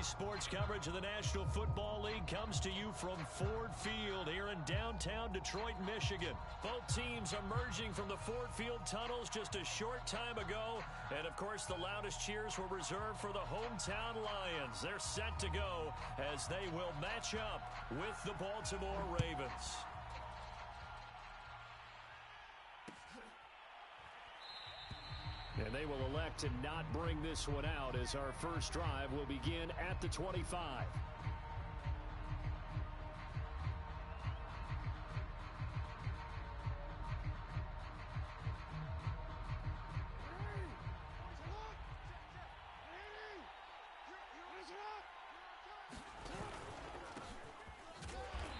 Today's sports coverage of the National Football League comes to you from Ford Field here in downtown Detroit, Michigan. Both teams emerging from the Ford Field tunnels just a short time ago. And, of course, the loudest cheers were reserved for the hometown Lions. They're set to go as they will match up with the Baltimore Ravens. And they will elect to not bring this one out as our first drive will begin at the 25.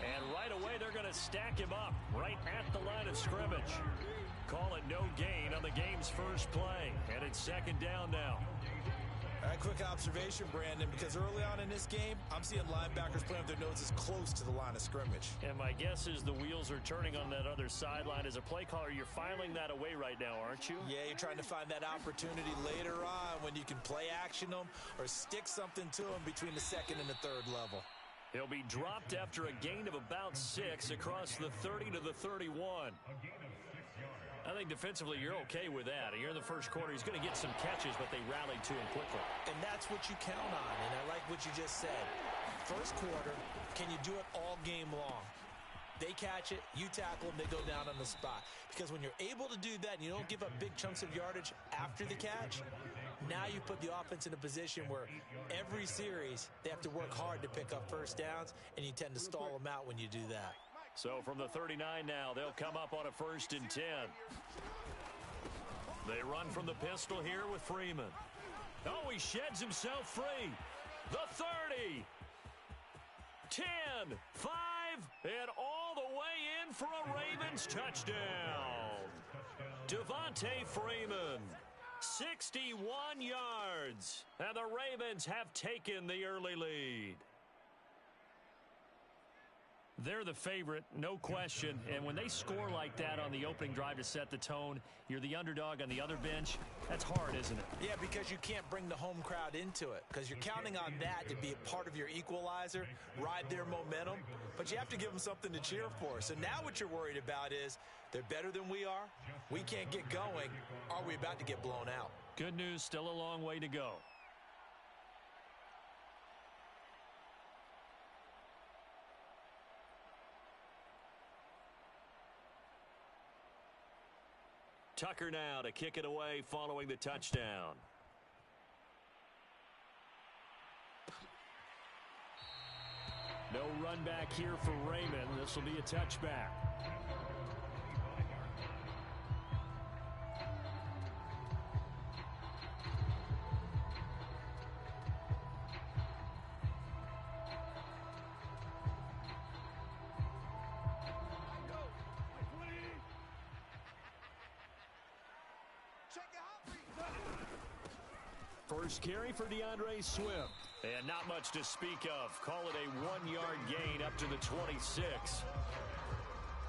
And right away, they're going to stack him up right at the line of scrimmage. Call it no gain on the game's first play. And it's second down now. All right, quick observation, Brandon, because early on in this game, I'm seeing linebackers playing with their noses close to the line of scrimmage. And my guess is the wheels are turning on that other sideline. As a play caller, you're filing that away right now, aren't you? Yeah, you're trying to find that opportunity later on when you can play action them or stick something to them between the second and the third level. He'll be dropped after a gain of about 6 across the 30 to the 31. I think defensively you're okay with that. Here in the first quarter, he's going to get some catches, but they rallied to him quickly. And that's what you count on, and I like what you just said. First quarter, can you do it all game long? They catch it, you tackle them, they go down on the spot. Because when you're able to do that and you don't give up big chunks of yardage after the catch, now you put the offense in a position where every series they have to work hard to pick up first downs, and you tend to stall them out when you do that. So from the 39 now, they'll come up on a 1st and 10. They run from the pistol here with Freeman. Oh, he sheds himself free. The 30. 10, 5, and all the way in for a Ravens touchdown. Devontae Freeman, 61 yards, and the Ravens have taken the early lead. They're the favorite, no question, and when they score like that on the opening drive to set the tone, you're the underdog on the other bench. That's hard, isn't it? Yeah, because you can't bring the home crowd into it because you're counting on that to be a part of your equalizer, ride their momentum, but you have to give them something to cheer for. So now what you're worried about is they're better than we are, we can't get going, are we about to get blown out? Good news, still a long way to go. Tucker now to kick it away following the touchdown. No run back here for Raymond. This will be a touchback. First carry for DeAndre Swift. And not much to speak of. Call it a 1-yard gain up to the 26.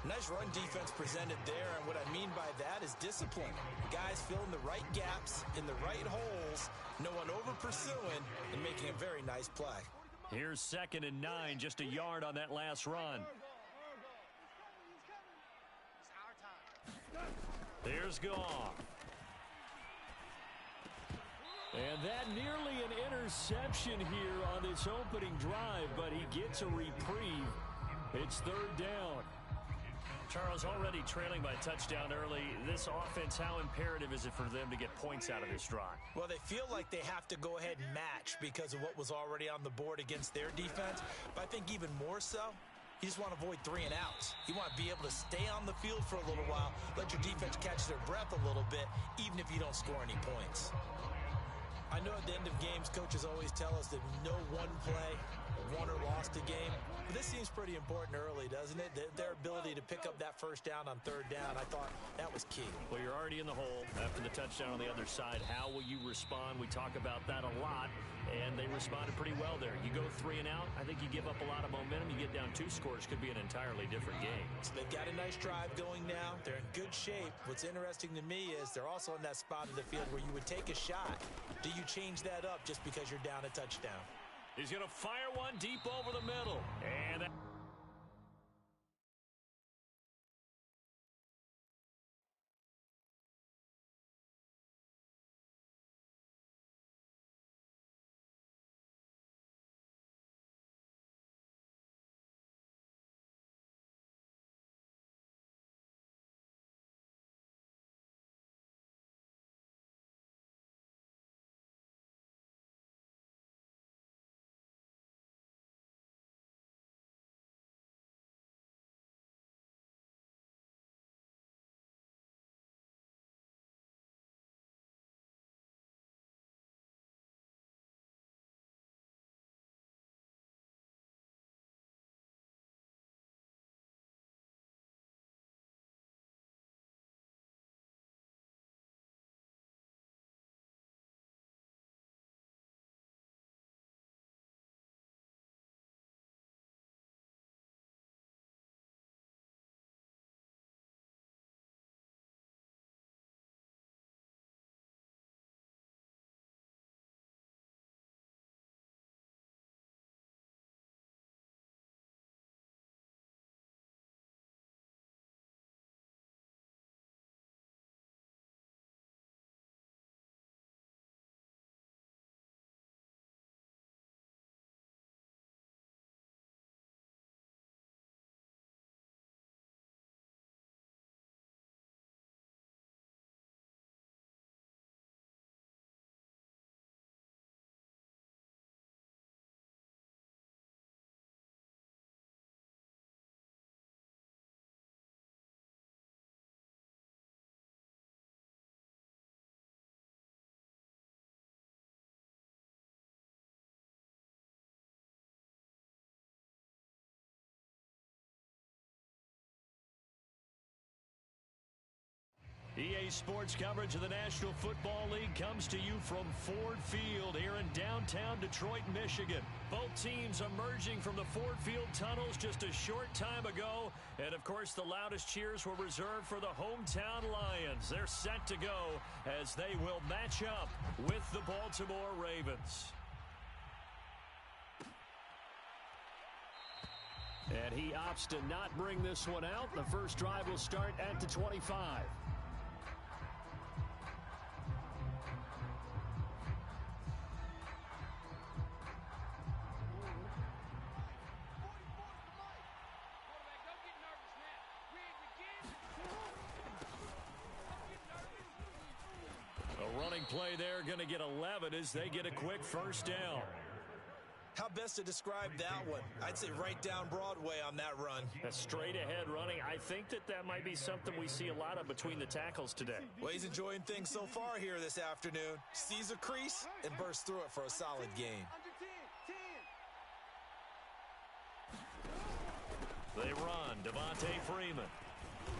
Nice run defense presented there, and what I mean by that is discipline. Guys filling the right gaps in the right holes, no one over-pursuing, and making a very nice play. Here's 2nd and 9, just a yard on that last run. Here's Goff. And that nearly an interception here on this opening drive, but he gets a reprieve. It's 3rd down. Charles, already trailing by a touchdown early. This offense, how imperative is it for them to get points out of this drive? Well, they feel like they have to go ahead and match because of what was already on the board against their defense. But I think even more so, you just want to avoid 3 and outs. You want to be able to stay on the field for a little while, let your defense catch their breath a little bit, even if you don't score any points. I know at the end of games, coaches always tell us that no one play won or lost a game. But this seems pretty important early, doesn't it? Their ability to pick up that first down on 3rd down, I thought that was key. Well, you're already in the hole after the touchdown on the other side. How will you respond? We talk about that a lot, and they responded pretty well there. You go 3 and out, I think you give up a lot of momentum. You get down 2 scores, could be an entirely different game. So they've got a nice drive going now. They're in good shape. What's interesting to me is they're also in that spot of the field where you would take a shot. Do you change that up just because you're down a touchdown? He's going to fire one deep over the middle. And that EA Sports coverage of the National Football League comes to you from Ford Field here in downtown Detroit, Michigan. Both teams emerging from the Ford Field tunnels just a short time ago. And, of course, the loudest cheers were reserved for the hometown Lions. They're set to go as they will match up with the Baltimore Ravens. And he opts to not bring this one out. The first drive will start at the 25. Play there, going to get 11 as they get a quick first down. How best to describe that one? I'd say right down Broadway on that run. A straight ahead running. I think that might be something we see a lot of between the tackles today. Well, he's enjoying things so far here this afternoon. Sees a crease and bursts through it for a solid gain. They run. Devontae Freeman.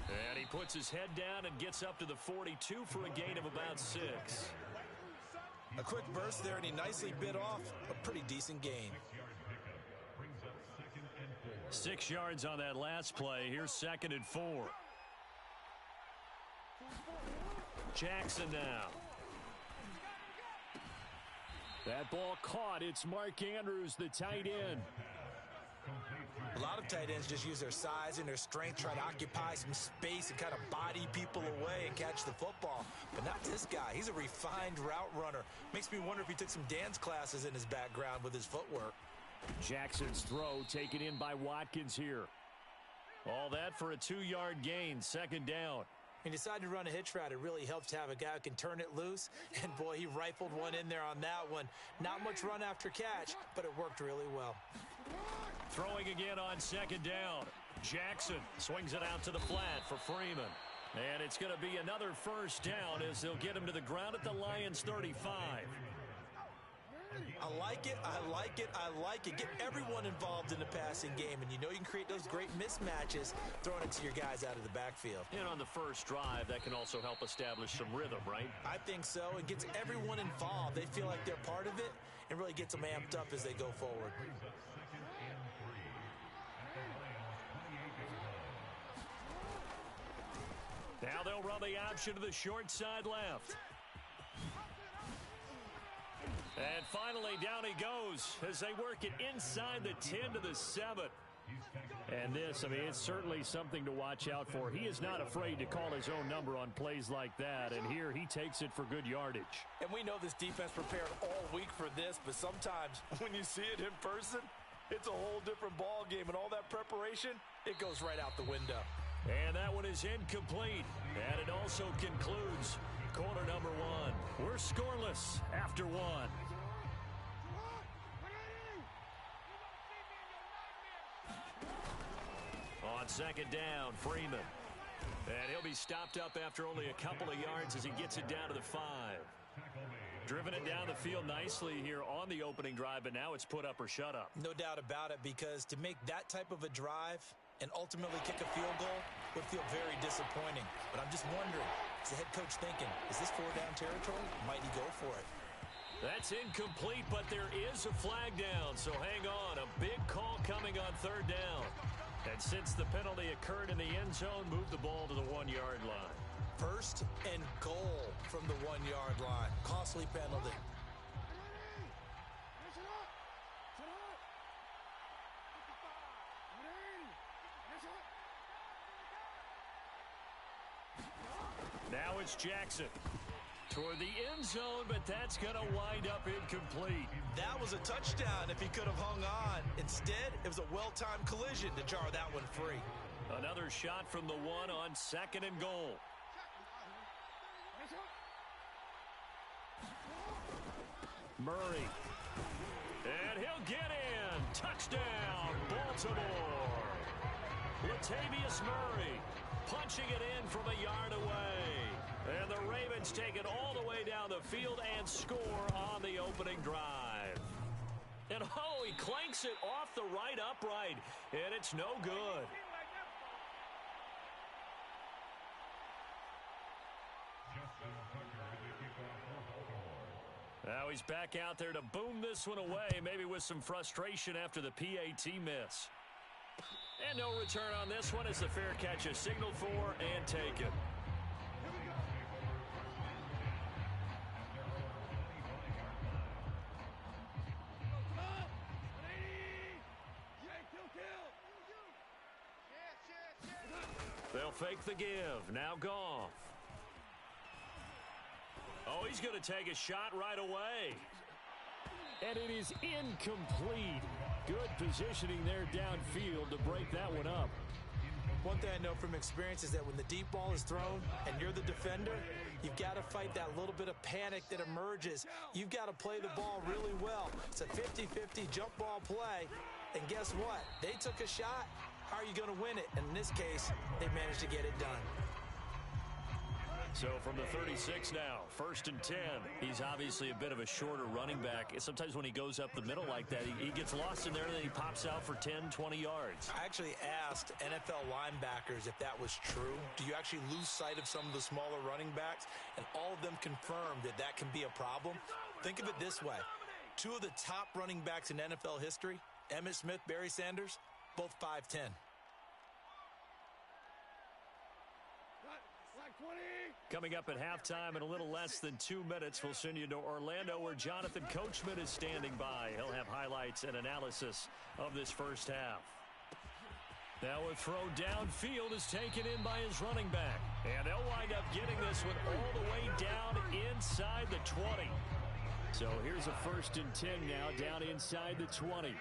And he puts his head down and gets up to the 42 for a gain of about 6. A quick burst there, and he nicely bit off a pretty decent gain. 6 yards on that last play. Here's 2nd and 4. Jackson now. That ball caught. It's Mark Andrews, the tight end. A lot of tight ends just use their size and their strength, try to occupy some space and kind of body people away and catch the football. But not this guy. He's a refined route runner. Makes me wonder if he took some dance classes in his background with his footwork. Jackson's throw taken in by Watkins here. All that for a 2-yard gain, 2nd down. He decided to run a hitch route. It really helps to have a guy who can turn it loose. And, boy, he rifled one in there on that one. Not much run after catch, but it worked really well. Throwing again on 2nd down. Jackson swings it out to the flat for Freeman. And it's going to be another first down as they'll get him to the ground at the Lions 35. I like it, I like it, I like it. Get everyone involved in the passing game, and you know you can create those great mismatches throwing it to your guys out of the backfield. And on the first drive, that can also help establish some rhythm, right? I think so. It gets everyone involved. They feel like they're part of it and really gets them amped up as they go forward. Now they'll run the option to the short side left. And finally, down he goes as they work it inside the 10 to the 7. And this, I mean, it's certainly something to watch out for. He is not afraid to call his own number on plays like that, and here he takes it for good yardage. And we know this defense prepared all week for this, but sometimes when you see it in person, it's a whole different ball game, and all that preparation, it goes right out the window. And that one is incomplete, and it also concludes quarter number 1. We're scoreless after 1. On second down, Freeman. And he'll be stopped up after only a couple of yards as he gets it down to the 5. Driven it down the field nicely here on the opening drive, but now it's put up or shut up. No doubt about it, because to make that type of a drive and ultimately kick a field goal would feel very disappointing. But I'm just wondering, is the head coach thinking, is this 4-down territory? Might he go for it? That's incomplete, but there is a flag down, so hang on. A big call coming on third down. And since the penalty occurred in the end zone, move the ball to the 1-yard line. First and goal from the 1-yard line. Costly penalty. Now it's Jackson toward the end zone, but that's going to wind up incomplete. That was a touchdown if he could have hung on. Instead, it was a well-timed collision to jar that one free. Another shot from the 1 on second and goal. Murray. And he'll get in. Touchdown, Baltimore. Latavius Murray punching it in from a yard away. And the Ravens take it all the way down the field and score on the opening drive. And oh, he clanks it off the right upright, and it's no good. Now he's back out there to boom this one away, maybe with some frustration after the PAT miss. And no return on this one as the fair catch is signaled for and taken. They'll fake the give. Now Goff. Oh, he's going to take a shot right away. And it is incomplete. Good positioning there downfield to break that one up. One thing I know from experience is that when the deep ball is thrown and you're the defender, you've got to fight that little bit of panic that emerges. You've got to play the ball really well. It's a 50-50 jump ball play. And guess what? They took a shot. How are you going to win it? And in this case, they managed to get it done. So from the 36 now, 1st and 10. He's obviously a bit of a shorter running back. Sometimes when he goes up the middle like that, he gets lost in there and then he pops out for 10, 20 yards. I actually asked NFL linebackers if that was true. Do you actually lose sight of some of the smaller running backs? And all of them confirmed that that can be a problem. Think of it this way. 2 of the top running backs in NFL history, Emmitt Smith, Barry Sanders, both 5'10". Coming up at halftime in a little less than 2 minutes, we'll send you to Orlando where Jonathan Coachman is standing by. He'll have highlights and analysis of this first half. Now a throw downfield is taken in by his running back. And they'll wind up getting this one all the way down inside the 20. So here's a 1st and 10 now down inside the 20.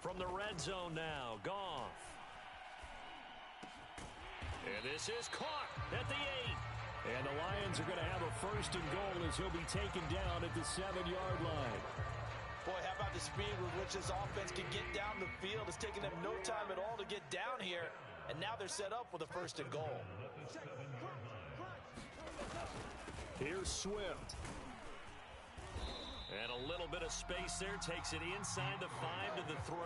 From the red zone now, Goff. And this is caught at the 8. And the Lions are going to have a 1st and goal as he'll be taken down at the 7-yard line. Boy, how about the speed with which this offense can get down the field? It's taken them no time at all to get down here. And now they're set up with a 1st and goal. Here's Swift. And a little bit of space there takes it inside the 5 to the 3.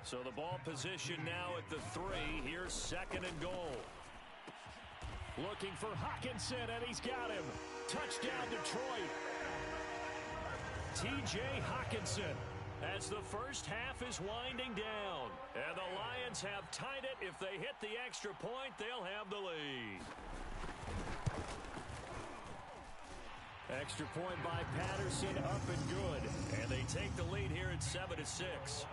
So the ball position now at the 3. Here's 2nd and goal. Looking for Hockenson, and he's got him. Touchdown, Detroit. T.J. Hockenson as the first half is winding down. And the Lions have tied it. If they hit the extra point, they'll have the lead. Extra point by Patterson, up and good. And they take the lead here at 7-6.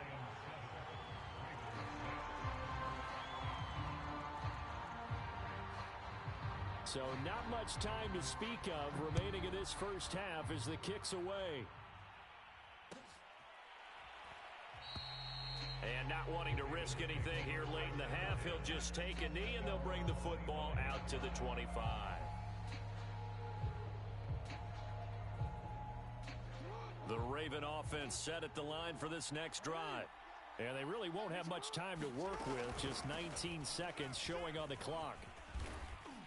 So not much time to speak of remaining in this first half as the kick's away. And not wanting to risk anything here late in the half, he'll just take a knee and they'll bring the football out to the 25. The Raven offense set at the line for this next drive. And they really won't have much time to work with, just 19 seconds showing on the clock.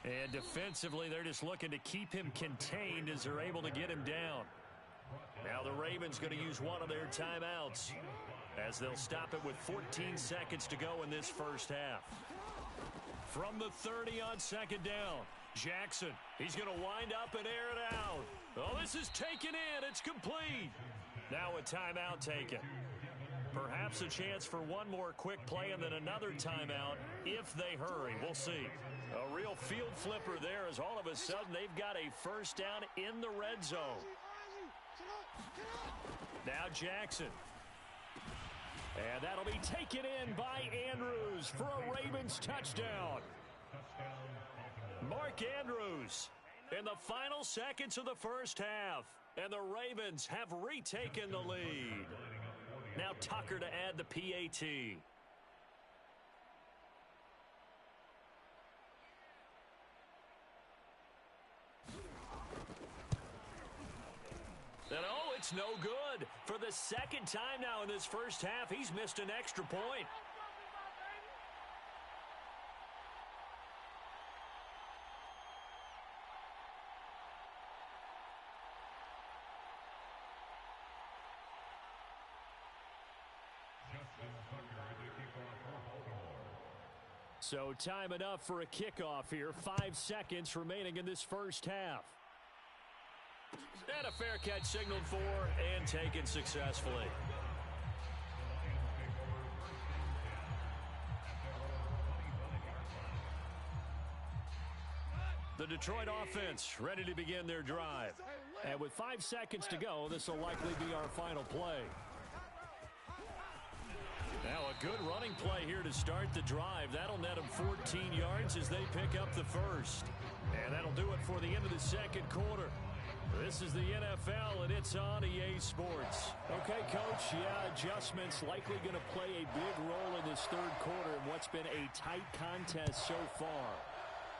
And defensively, they're just looking to keep him contained as they're able to get him down. Now the Ravens going to use one of their timeouts as they'll stop it with 14 seconds to go in this first half. From the 30 on second down, Jackson. He's going to wind up and air it out. Oh, this is taken in. It's complete. Now a timeout taken. Perhaps a chance for one more quick play and then another timeout if they hurry. We'll see. A real field flipper there as all of a sudden they've got a first down in the red zone. Now Jackson. And that'll be taken in by Andrews for a Ravens touchdown. Mark Andrews in the final seconds of the first half. And the Ravens have retaken the lead. Now Tucker to add the PAT. And oh, it's no good. For the second time now in this first half, he's missed an extra point. So time enough for a kickoff here. 5 seconds remaining in this first half. And a fair catch signaled for and taken successfully. The Detroit offense ready to begin their drive. And with 5 seconds to go, this will likely be our final play. Now a good running play here to start the drive. That'll net them 14 yards as they pick up the first. And that'll do it for the end of the second quarter. This is the NFL, and it's on EA Sports. Okay, Coach, yeah, adjustments likely going to play a big role in this third quarter in what's been a tight contest so far.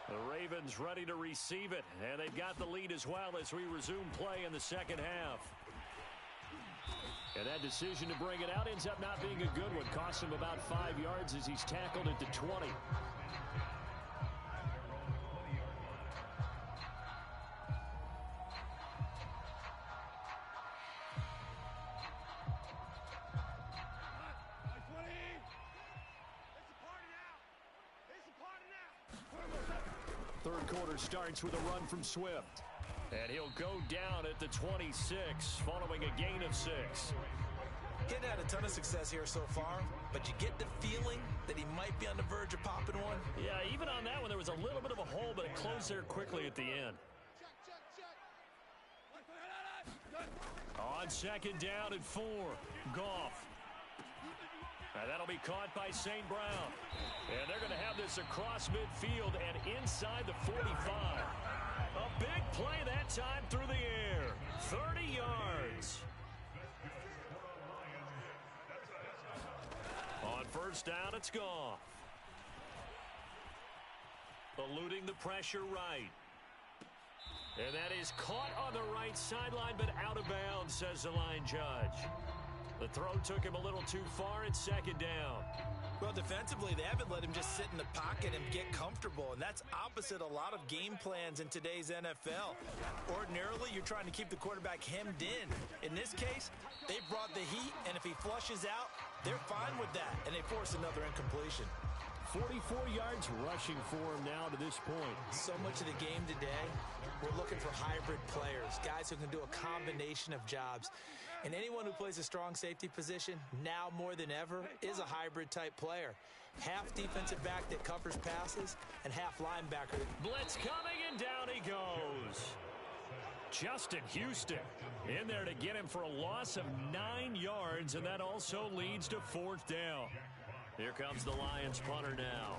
The Ravens ready to receive it, and they've got the lead as well as we resume play in the second half. And that decision to bring it out ends up not being a good one. Costs him about 5 yards as he's tackled at the 20. Third quarter starts with a run from Swift. And he'll go down at the 26, following a gain of 6. Getting had a ton of success here so far, but you get the feeling that he might be on the verge of popping one. Yeah, even on that one, there was a little bit of a hole, but it closed there quickly at the end. On second down and 4, Goff. And that'll be caught by St. Brown. And they're going to have this across midfield and inside the 45. A big play that time through the air. 30 yards. On first down, it's Goff. Eluding the pressure right. And that is caught on the right sideline, but out of bounds, says the line judge. The throw took him a little too far at second down. Well, defensively, they haven't let him just sit in the pocket and get comfortable, and that's opposite a lot of game plans in today's NFL. Ordinarily, you're trying to keep the quarterback hemmed in. In this case, they brought the heat, and if he flushes out, they're fine with that, and they force another incompletion. 44 yards rushing for him now to this point. So much of the game today, we're looking for hybrid players, guys who can do a combination of jobs. And anyone who plays a strong safety position, now more than ever, is a hybrid-type player. Half defensive back that covers passes, and half linebacker. Blitz coming, and down he goes. Justin Houston in there to get him for a loss of 9 yards, and that also leads to 4th down. Here comes the Lions punter now,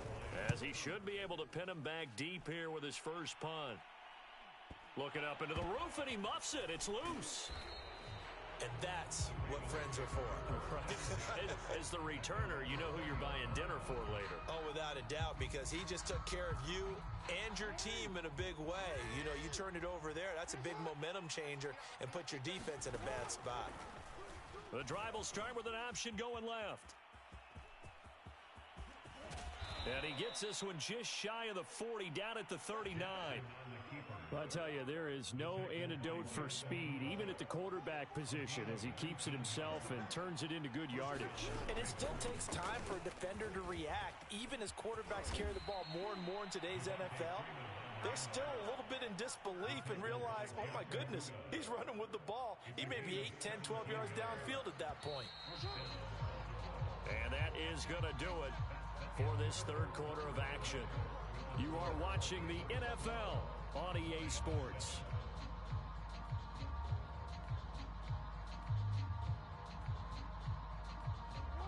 as he should be able to pin him back deep here with his first punt. Looking up into the roof, and he muffs it. It's loose. And that's what friends are for. Right. As the returner, you know who you're buying dinner for later. Oh, without a doubt, because he just took care of you and your team in a big way. You know, you turned it over there. That's a big momentum changer and put your defense in a bad spot. The drive will start with an option going left. And he gets this one just shy of the 40, down at the 39. Well, I tell you, there is no antidote for speed, even at the quarterback position, as he keeps it himself and turns it into good yardage. And it still takes time for a defender to react. Even as quarterbacks carry the ball more and more in today's NFL, they're still a little bit in disbelief and realize, oh my goodness, he's running with the ball. He may be 8, 10, 12 yards downfield at that point. And that is going to do it for this third quarter of action. You are watching the NFL on EA Sports.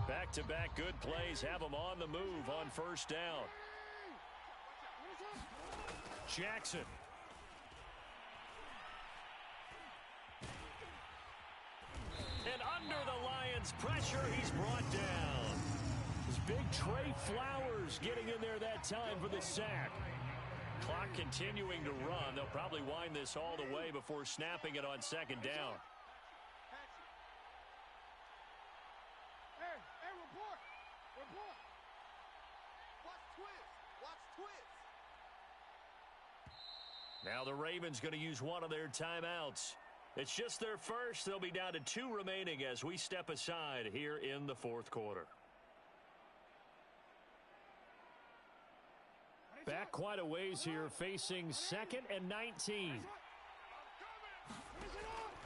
Back-to-back good plays have them on the move on first down. Jackson. And under the Lions' pressure, he's brought down. This big Trey Flowers getting in there that time for the sack. Clock continuing to run. They'll probably wind this all the way before snapping it on second down. Hey, report. Watch twist. Now the Ravens going to use one of their timeouts. It's just their first. They'll be down to 2 remaining as we step aside here in the fourth quarter. Back quite a ways here, facing 2nd and 19.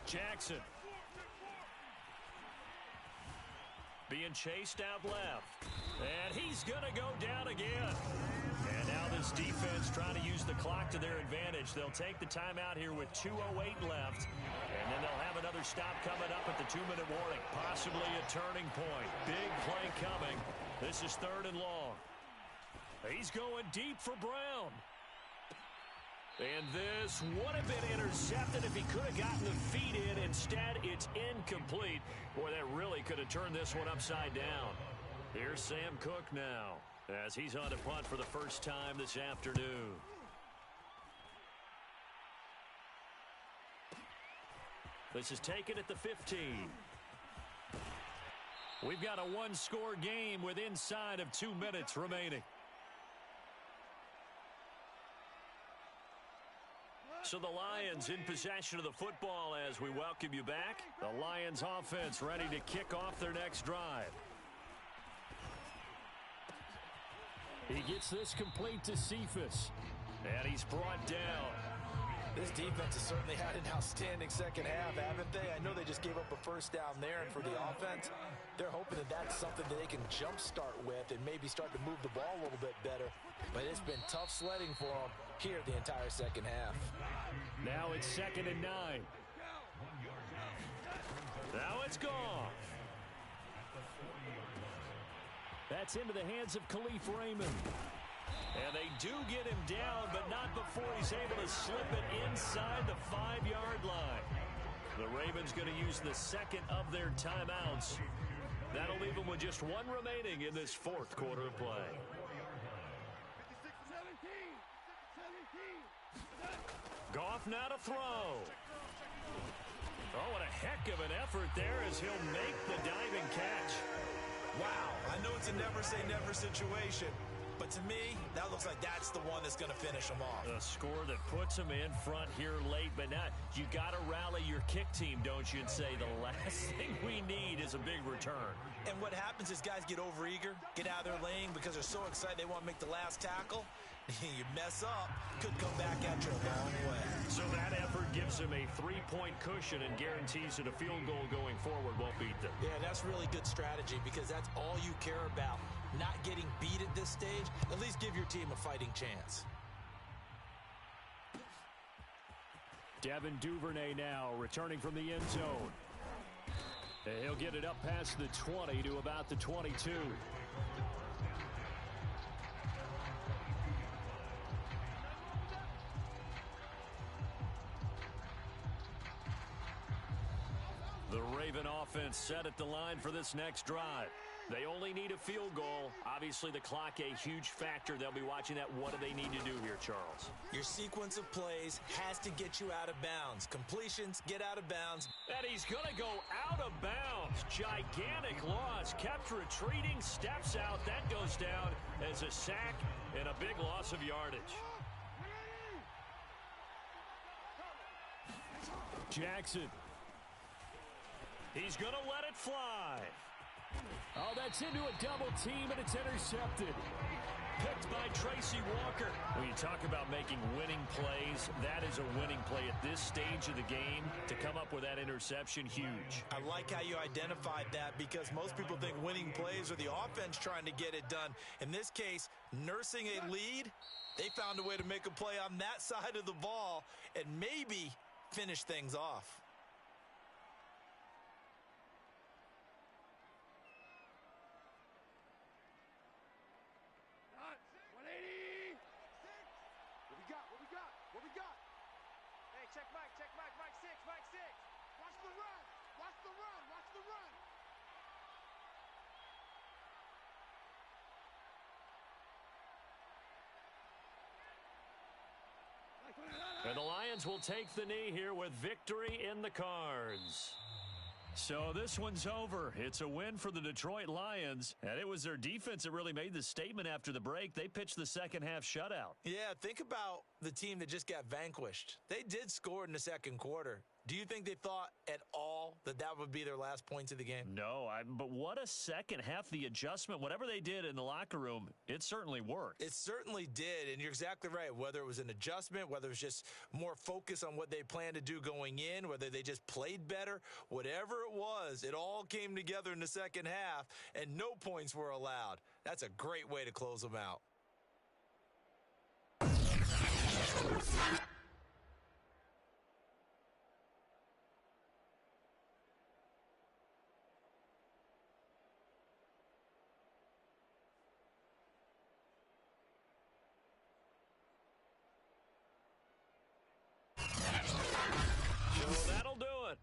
Jackson. Being chased out left. And he's going to go down again. And now this defense trying to use the clock to their advantage. They'll take the timeout here with 2:08 left. And then they'll have another stop coming up at the 2-minute warning. Possibly a turning point. Big play coming. This is 3rd and long. He's going deep for Brown. And this would have been intercepted if he could have gotten the feet in. Instead, it's incomplete. Boy, that really could have turned this one upside down. Here's Sam Cook now, as he's on to punt for the first time this afternoon. This is taken at the 15. We've got a 1-score game with inside of 2 minutes remaining. So the Lions in possession of the football as we welcome you back. The Lions offense ready to kick off their next drive. He gets this complete to Cephas. And he's brought down. This defense has certainly had an outstanding second half, haven't they? I know they just gave up a first down there, and for the offense, they're hoping that that's something that they can jumpstart with and maybe start to move the ball a little bit better. But it's been tough sledding for them here the entire second half. Now it's 2nd and 9. Now it's gone. That's into the hands of Khalif Raymond. And they do get him down, but not before he's able to slip it inside the 5-yard line. The Ravens going to use the second of their timeouts. That'll leave them with just 1 remaining in this fourth quarter of play. Goff now to throw. Oh, what a heck of an effort there as he'll make the diving catch. Wow, I know it's a never-say-never situation, but to me, that looks like that's the one that's going to finish them off. A score that puts them in front here late, but not. You got to rally your kick team, don't you, and say the last thing we need is a big return. And what happens is guys get overeager, get out of their lane because they're so excited they want to make the last tackle. You mess up, could come back at you a long way. So that effort gives them a 3-point cushion and guarantees that a field goal going forward won't beat them. Yeah, that's really good strategy because that's all you care about. Not getting beat at this stage, at least give your team a fighting chance. Devin Duvernay now returning from the end zone. And he'll get it up past the 20 to about the 22. The Raven offense set at the line for this next drive. They only need a field goal. Obviously, the clock a huge factor. They'll be watching that. What do they need to do here, Charles? Your sequence of plays has to get you out of bounds. Completions, get out of bounds. And he's going to go out of bounds. Gigantic loss. Kept retreating, steps out. That goes down as a sack and a big loss of yardage. Jackson. He's going to let it fly. Oh, that's into a double team, and it's intercepted. Picked by Tracy Walker. When you talk about making winning plays, that is a winning play at this stage of the game. To come up with that interception, huge. I like how you identified that because most people think winning plays are the offense trying to get it done. In this case, nursing a lead, they found a way to make a play on that side of the ball and maybe finish things off. And the Lions will take the knee here with victory in the cards. So this one's over. It's a win for the Detroit Lions, and it was their defense that really made the statement after the break. They pitched the second half shutout. Yeah, think about the team that just got vanquished. They did score in the second quarter. Do you think they thought at all that that would be their last points of the game? No, but what a second half. The adjustment, whatever they did in the locker room, it certainly worked. It certainly did, and you're exactly right. Whether it was an adjustment, whether it was just more focus on what they planned to do going in, whether they just played better, whatever it was, it all came together in the second half, and no points were allowed. That's a great way to close them out.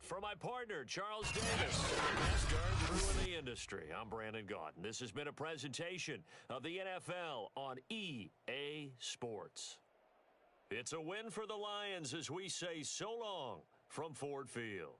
For my partner, Charles Davis, the best guard crew in the industry, I'm Brandon Gaudin. This has been a presentation of the NFL on EA Sports. It's a win for the Lions as we say so long from Ford Field.